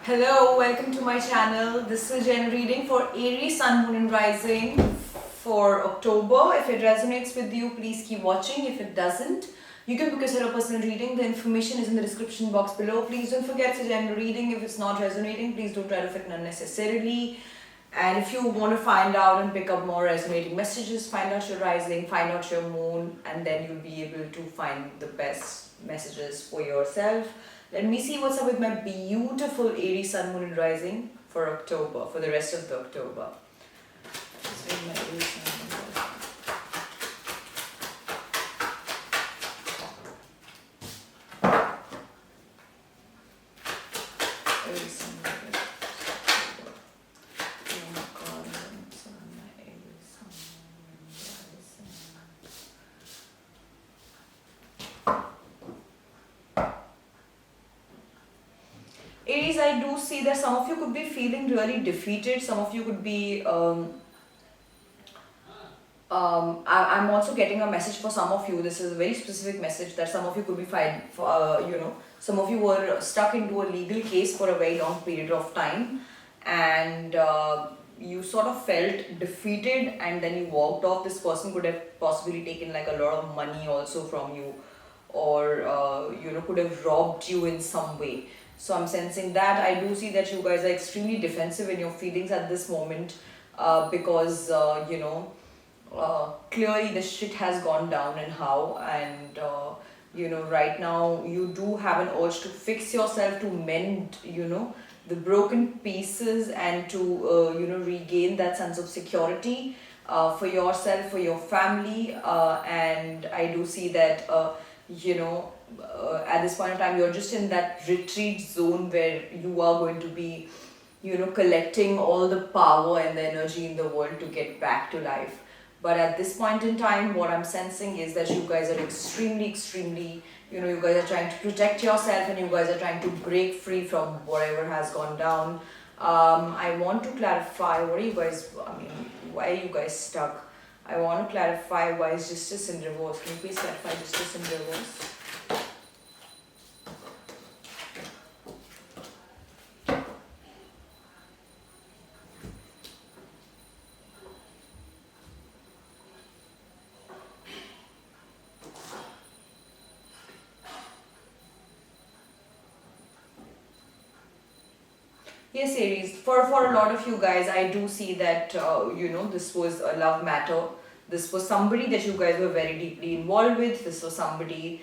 Hello, welcome to my channel. This is Jen reading for Aries, Sun, Moon and Rising for October. If it resonates with you, please keep watching. If it doesn't, you can book yourself a personal reading. The information is in the description box below. Please don't forget to general reading. If it's not resonating, please don't try to fit in unnecessarily. And if you want to find out and pick up more resonating messages, find out your rising, find out your moon, and then you'll be able to find the best messages for yourself. Let me see what's up with my beautiful Aries Sun, Moon and Rising for October, for the rest of the October. Let's read my Aries Sun, Moon and Rising. Aries Sun, Moon and Rising. Oh my God, what's on my Aries Sun, Moon and Rising? Aries, I do see that some of you could be feeling really defeated. Some of you could be. I'm also getting a message for some of you. This is a very specific message that some of you could be fine. Some of you were stuck into a legal case for a very long period of time, and you sort of felt defeated, and then you walked off. This person could have possibly taken like a lot of money also from you, or could have robbed you in some way. So I'm sensing that. I do see that you guys are extremely defensive in your feelings at this moment, because clearly the shit has gone down and how, and right now you do have an urge to fix yourself, to mend the broken pieces, and to regain that sense of security for yourself, for your family, and I do see that at this point in time you're just in that retreat zone where you are going to be collecting all the power and the energy in the world to get back to life. But at this point in time, what I'm sensing is that you guys are extremely, you guys are trying to protect yourself, and you guys are trying to break free from whatever has gone down. I want to clarify, why are you guys stuck? I want to clarify why is justice in reverse. Can you please clarify justice in reverse? Yes, Aries. For a lot of you guys, I do see that this was a love matter. This was somebody that you guys were very deeply involved with. This was somebody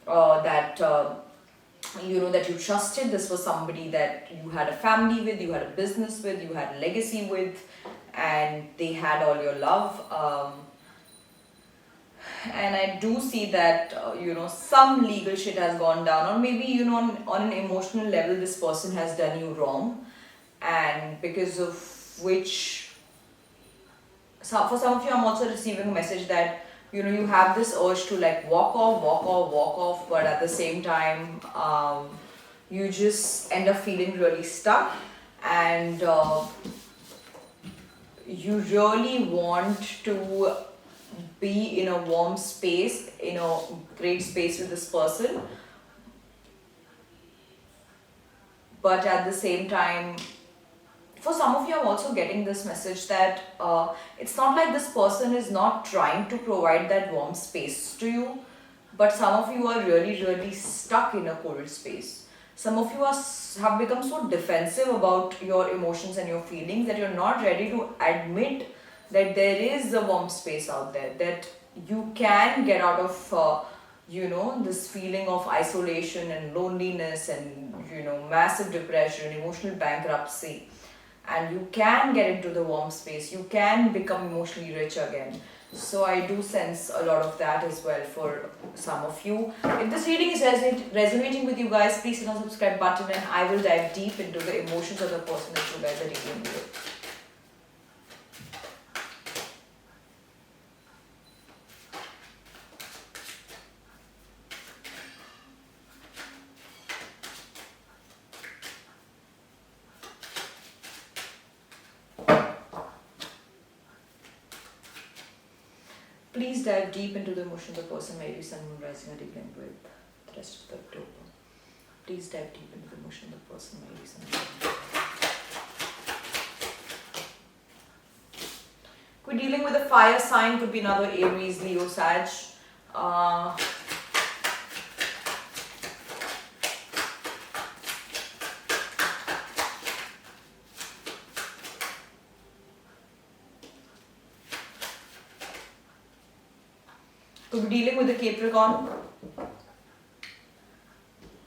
that that you trusted. This was somebody that you had a family with, you had a business with, you had a legacy with, and they had all your love. And I do see that some legal shit has gone down, or maybe on an emotional level this person has done you wrong, and because of which, for some of you I'm also receiving a message that you have this urge to like walk off, but at the same time you just end up feeling really stuck, and you really want to be in a warm space, in a great space with this person, but at the same time, for some of you I'm also getting this message that it's not like this person is not trying to provide that warm space to you, but some of you are really stuck in a cold space. Some of you have become so defensive about your emotions and your feelings that you're not ready to admit that there is a warm space out there, that you can get out of this feeling of isolation and loneliness and massive depression, emotional bankruptcy, and you can get into the warm space, you can become emotionally rich again. So I do sense a lot of that as well for some of you. If this reading is resonating with you guys, please hit the subscribe button, and I will dive deep into the emotions of the person that you guys are dealing with. Please dive deep into the emotion of the person maybe Sun, Moon, Rising are dealing with the rest of the October. Please dive deep into the emotion of the person. Maybe something. We're dealing with a fire sign, could be another Aries, Leo, Sag. Uh, could be dealing with a Capricorn.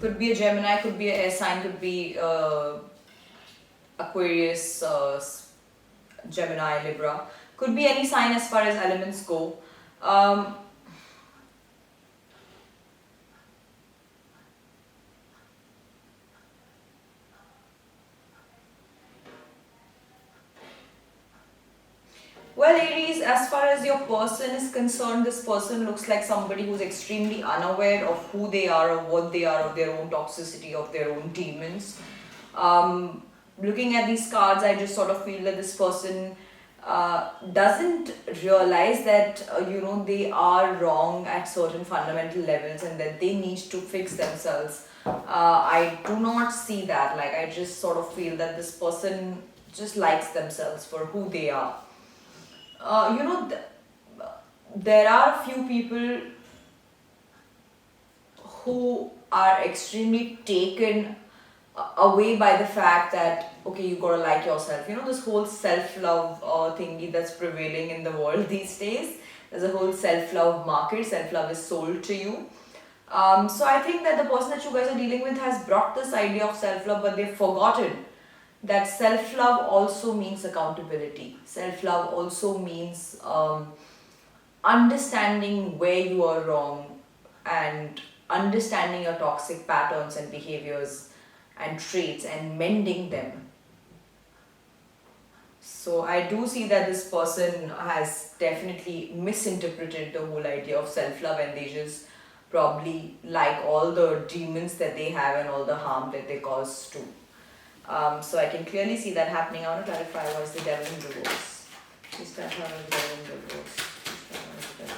Could be a Gemini, could be a air sign, could be Aquarius, Gemini, Libra. Could be any sign as far as elements go. Well, Aries, as far as your person is concerned, this person looks like somebody who's extremely unaware of who they are, of what they are, of their own toxicity, of their own demons. Looking at these cards, I just sort of feel that this person doesn't realize that they are wrong at certain fundamental levels and that they need to fix themselves. I do not see that. Like, I just sort of feel that this person just likes themselves for who they are. There are a few people who are extremely taken away by the fact that, okay, you gotta like yourself. This whole self-love thingy that's prevailing in the world these days. There's a whole self-love market. Self-love is sold to you. So I think that the person that you guys are dealing with has brought this idea of self-love, but they've forgotten that self-love also means accountability. Self-love also means understanding where you are wrong and understanding your toxic patterns and behaviors and traits and mending them. So I do see that this person has definitely misinterpreted the whole idea of self-love, and they just probably like all the demons that they have and all the harm that they cause too. So I can clearly see that happening. I want to clarify, what is the devil in reverse? Please clarify what is the devil in reverse. Please clarify what is the devil in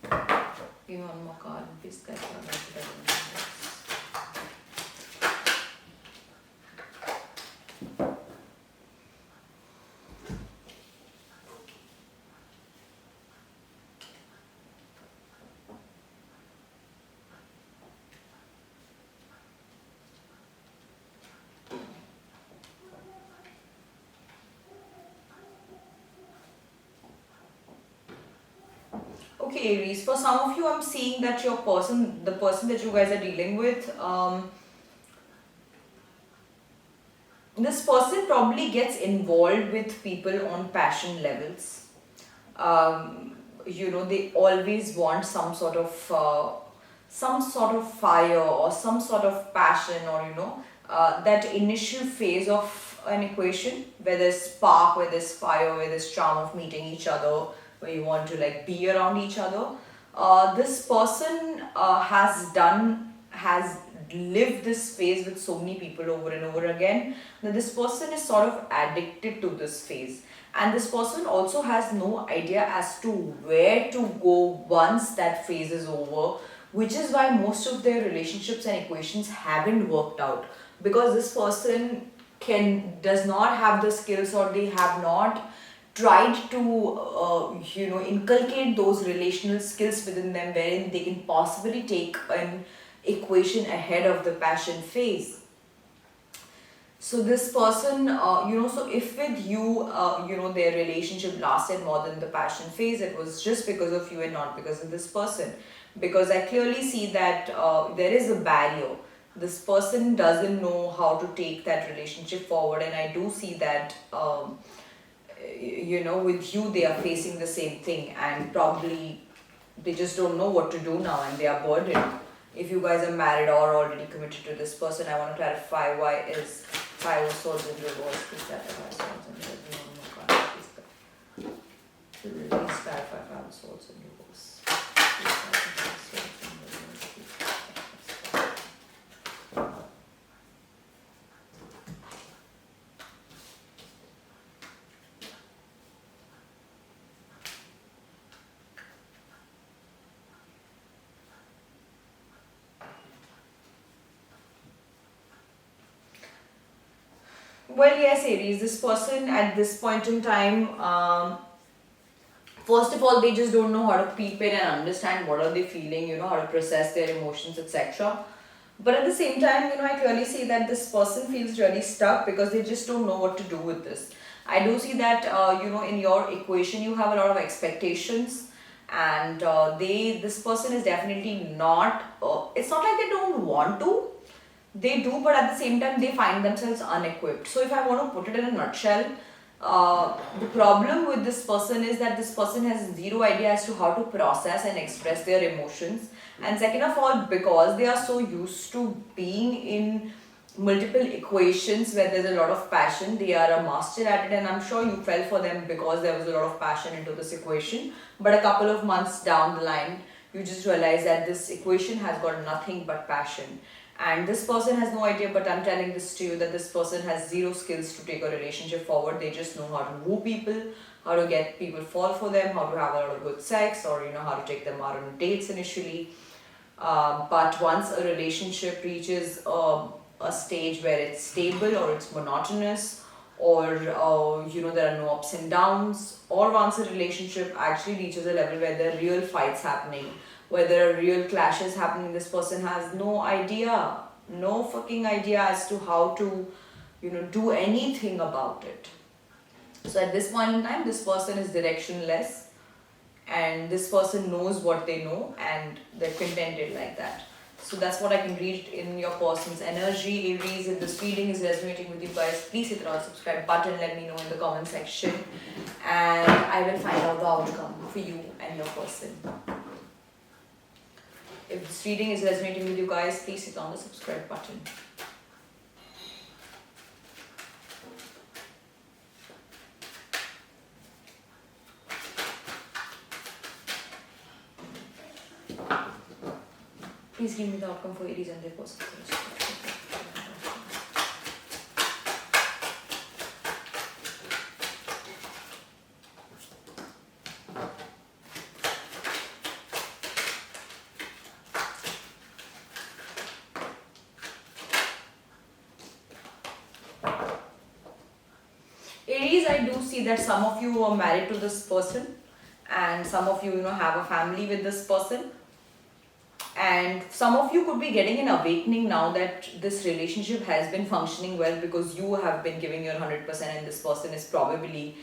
reverse. Give me one more card and please clarify what is the devil in reverse. Okay, Aries, for some of you, I'm seeing that the person that you guys are dealing with, this person probably gets involved with people on passion levels. They always want some sort of fire or some sort of passion, or that initial phase of an equation where there's spark, where there's fire, where there's charm of meeting each other, where you want to like be around each other. This person has lived this phase with so many people over and over again, that this person is sort of addicted to this phase, and this person also has no idea as to where to go once that phase is over, which is why most of their relationships and equations haven't worked out, because this person does not have the skills, or they have not tried to inculcate those relational skills within them, wherein they can possibly take an equation ahead of the passion phase. So this person, so if with you, their relationship lasted more than the passion phase, it was just because of you and not because of this person. Because I clearly see that there is a barrier. This person doesn't know how to take that relationship forward, and I do see that, with you, they are facing the same thing, and probably they just don't know what to do now, and they are burdened. If you guys are married or already committed to this person, I want to clarify, why is Five of Swords in reverse? Please clarify Five of Swords in reverse. Please clarify Five of Swords in reverse. Please clarify Five of Swords in reverse. Please clarify Five of Swords. Well, yes, Aries, this person at this point in time, first of all, they just don't know how to peep in and understand what are they feeling, how to process their emotions, etc. But at the same time, I clearly see that this person feels really stuck because they just don't know what to do with this. I do see that, in your equation, you have a lot of expectations, and this person is definitely not, it's not like they don't want to, they do, but at the same time, they find themselves unequipped. So, if I want to put it in a nutshell, the problem with this person is that this person has zero idea as to how to process and express their emotions. And second of all, because they are so used to being in multiple equations where there's a lot of passion, they are a master at it. And I'm sure you fell for them because there was a lot of passion into this equation. But a couple of months down the line, you just realize that this equation has got nothing but passion. And this person has no idea, but I'm telling this to you that this person has zero skills to take a relationship forward. They just know how to woo people, how to get people fall for them, how to have a lot of good sex, or how to take them out on dates initially. But once a relationship reaches a stage where it's stable or it's monotonous, or there are no ups and downs, or once a relationship actually reaches a level where there are real fights happening, where there are real clashes happening, this person has no idea, no fucking idea as to how to do anything about it. So at this point in time, this person is directionless, and this person knows what they know, and they're contented like that. So that's what I can read in your person's energy. Aries, if this reading is resonating with you guys, please hit the subscribe button. Let me know in the comment section, and I will find out the outcome for you and your person. If this reading is resonating with you guys, please hit on the subscribe button. Please give me the outcome for Aries and their person. Aries, I do see that some of you are married to this person, and some of you, have a family with this person. And some of you could be getting an awakening now that this relationship has been functioning well because you have been giving your 100%, and this person is probably,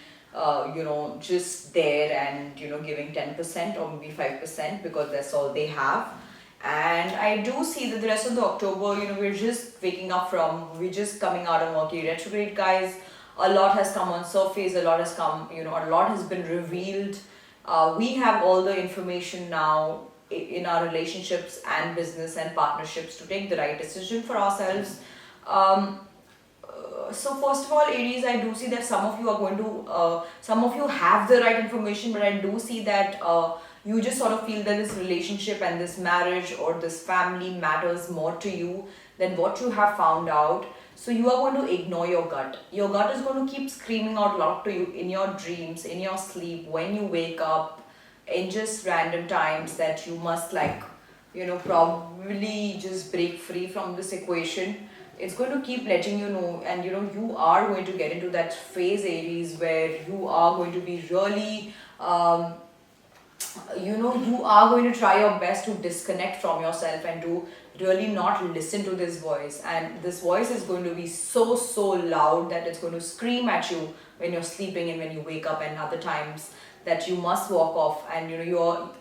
just there and, giving 10% or maybe 5% because that's all they have. And I do see that the rest of the October, we're just we're just coming out of Mercury retrograde, guys. A lot has come on surface, a lot has come, a lot has been revealed. We have all the information now in our relationships and business and partnerships to take the right decision for ourselves. So first of all, Aries, I do see that some of you are going to, some of you have the right information, but I do see that you just sort of feel that this relationship and this marriage or this family matters more to you than what you have found out. So you are going to ignore your gut. Your gut is going to keep screaming out loud to you in your dreams, in your sleep, when you wake up, in just random times, that you must probably just break free from this equation. It's going to keep letting you know, and you are going to get into that phase, Aries, where you are going to be really you are going to try your best to disconnect from yourself and to really not listen to this voice. And this voice is going to be so loud that it's going to scream at you when you're sleeping and when you wake up, and other times that you must walk off. And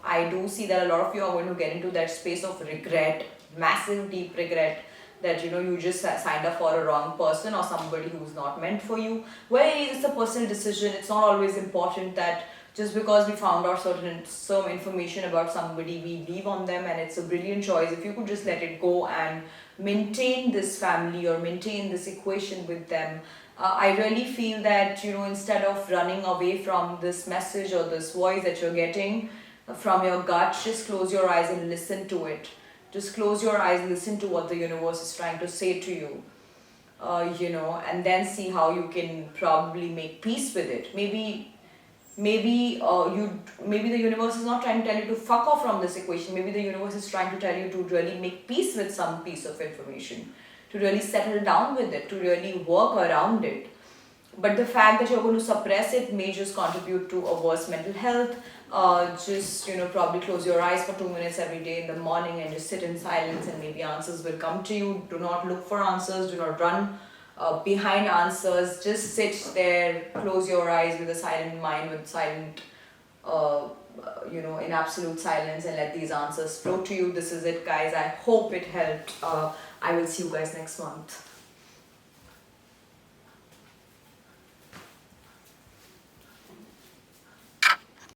I do see that a lot of you are going to get into that space of regret, massive deep regret, that you just signed up for a wrong person or somebody who's not meant for you. Well, it's a personal decision. It's not always important that just because we found out some information about somebody, we leave on them, and it's a brilliant choice. If you could just let it go and maintain this family or maintain this equation with them, I really feel that instead of running away from this message or this voice that you're getting from your gut, just close your eyes and listen to it. Just close your eyes, listen to what the universe is trying to say to you. And then see how you can probably make peace with it. Maybe the universe is not trying to tell you to fuck off from this equation. Maybe the universe is trying to tell you to really make peace with some piece of information. to really settle down with it, to really work around it. But the fact that you're going to suppress it may just contribute to a worse mental health. Just probably close your eyes for 2 minutes every day in the morning and just sit in silence, and maybe answers will come to you. Do not look for answers. Do not run behind answers. Just sit there, close your eyes with a silent mind, with silent, in absolute silence, and let these answers flow to you. This is it, guys. I hope it helped. I will see you guys next month.